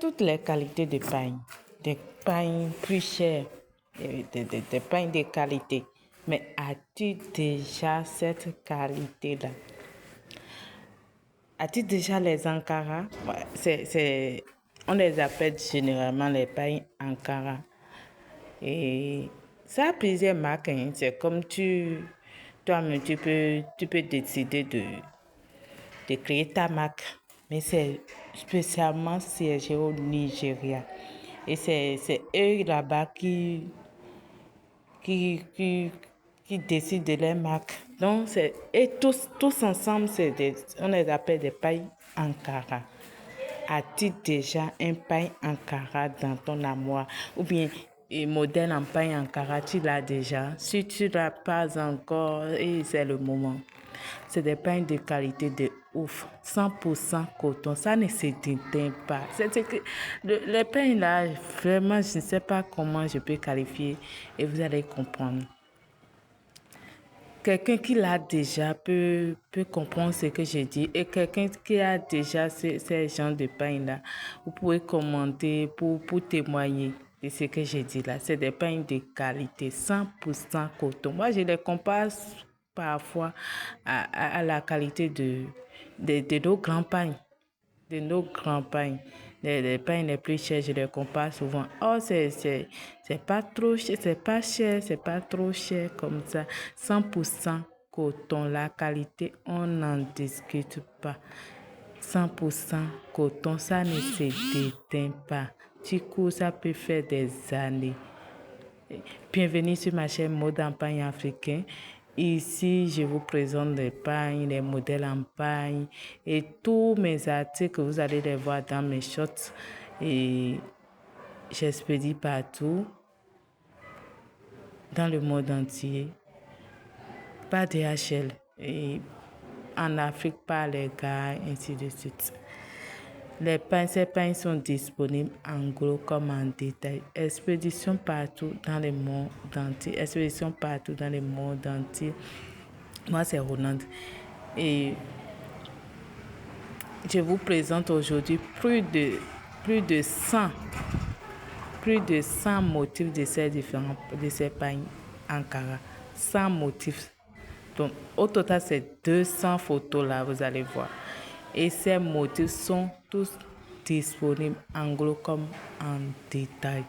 toutes les qualités de pain. Des pains plus chers, des pains de qualité. Mais as-tu déjà cette qualité-là? As-tu déjà les Ankara? On les appelle généralement les pains Ankara. Et ça a plusieurs marques. C'est comme toi-même, tu peux décider de créer ta marque. Mais c'est spécialement siégé au Nigeria. Et c'est eux là-bas qui décident de leur marque. Donc, et tous ensemble, on les appelle des pains Ankara. As-tu déjà un pain Ankara dans ton armoire? Ou bien, un modèle en pain Ankara, tu l'as déjà? Si tu ne l'as pas encore, et c'est le moment. C'est des pains de qualité de ouf. 100% coton. Ça ne se déteint pas. Les pains là, vraiment, je ne sais pas comment je peux qualifier et vous allez comprendre. Quelqu'un qui l'a déjà peut comprendre ce que je dis. Et quelqu'un qui a déjà ces genres de pains là, vous pouvez commenter pour témoigner de ce que je dis là. C'est des pains de qualité, 100% coton. Moi, je les compare parfois à la qualité de nos grands pains. De nos grands pains. Les pains les plus chers, je les compare souvent. Oh, c'est pas trop cher, c'est pas cher, c'est pas trop cher comme ça. 100% coton, la qualité, on n'en discute pas. 100% coton, ça ne se déteint pas. Du coup, ça peut faire des années. Bienvenue sur ma chaîne Mode en pain africain. Ici, je vous présente les pains, les modèles en pain et tous mes articles, vous allez les voir dans mes shorts et j'expédie partout dans le monde entier. Pas DHL et en Afrique, pas les gars, ainsi de suite. Ces pains sont disponibles en gros comme en détail. Expédition partout dans le monde entier. Expédition partout dans le monde entier. Moi, c'est Roland. Et je vous présente aujourd'hui plus de 100 motifs de ces pains Ankara. 100 motifs. Donc, au total, c'est 200 photos là, vous allez voir. Et ces motifs sont tous disponibles en gros comme en détail.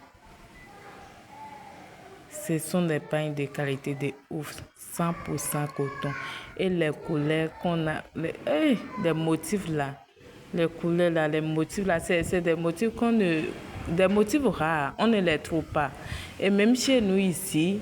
Ce sont des pains de qualité de ouf, 100% coton. Et les couleurs qu'on a, les motifs là, les couleurs là, les motifs là, c'est des motifs des motifs rares, on ne les trouve pas. Et même chez nous ici,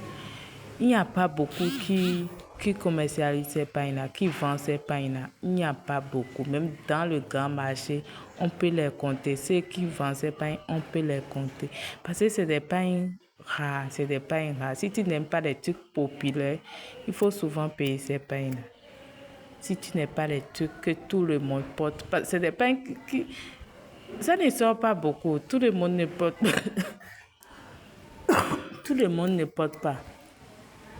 il n'y a pas beaucoup qui commercialisent ces pains-là, qui vendent ces pains-là. Il n'y a pas beaucoup. Même dans le grand marché, on peut les compter. Ceux qui vendent ces pains, on peut les compter. Parce que c'est des pains rares. C'est des pains rares. Si tu n'aimes pas les trucs populaires, il faut souvent payer ces pains-là. Si tu n'aimes pas les trucs que tout le monde porte, c'est des pains qui ça ne sort pas beaucoup. Tout le monde ne porte pas. Tout le monde ne porte pas.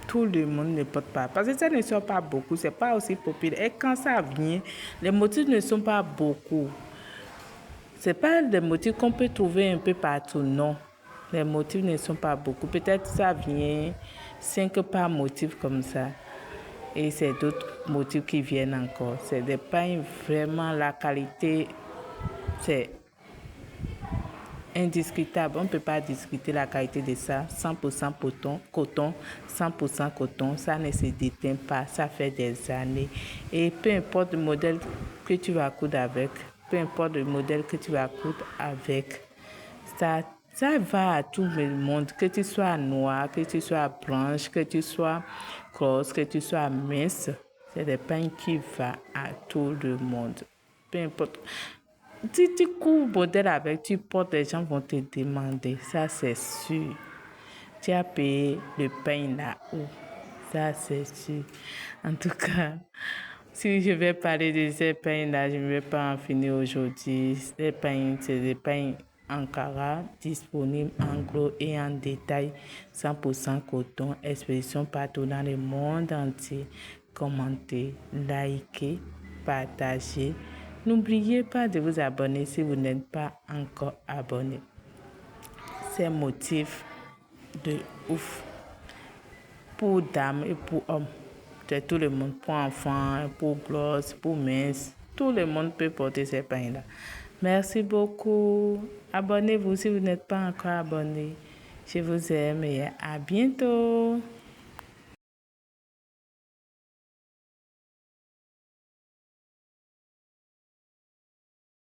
Tout le monde ne porte pas. Parce que ça ne sort pas beaucoup. C'est pas aussi populaire. Et quand ça vient, les motifs ne sont pas beaucoup. C'est pas des motifs qu'on peut trouver un peu partout. Non. Les motifs ne sont pas beaucoup. Peut-être ça vient 5 par motif comme ça. Et c'est d'autres motifs qui viennent encore. C'est des pains vraiment, la qualité, c'est indiscutable. On ne peut pas discuter la qualité de ça. 100% coton, 100% coton, ça ne se déteint pas, ça fait des années. Et peu importe le modèle que tu vas coudre avec, ça va à tout le monde, que tu sois noir, que tu sois blanche, que tu sois grosse, que tu sois mince. C'est des pains qui vont à tout le monde. Peu importe. Si tu cours modèle avec, tu portes, les gens vont te demander. Ça, c'est sûr. Tu as payé le pain là-haut. Ça, c'est sûr. En tout cas, si je vais parler de ces pains-là, je ne vais pas en finir aujourd'hui. Ces pains, c'est des pains Ankara, disponibles en gros et en détail, 100% coton, expédition partout dans le monde entier. Commentez, likez, partagez. N'oubliez pas de vous abonner si vous n'êtes pas encore abonné. abonner. C'est motif de ouf. Pour dames et pour hommes. C'est tout le monde. Pour enfants, pour grosses, pour minces. Tout le monde peut porter ces pains-là. Merci beaucoup. Abonnez-vous si vous n'êtes pas encore abonné. Je vous aime et à bientôt.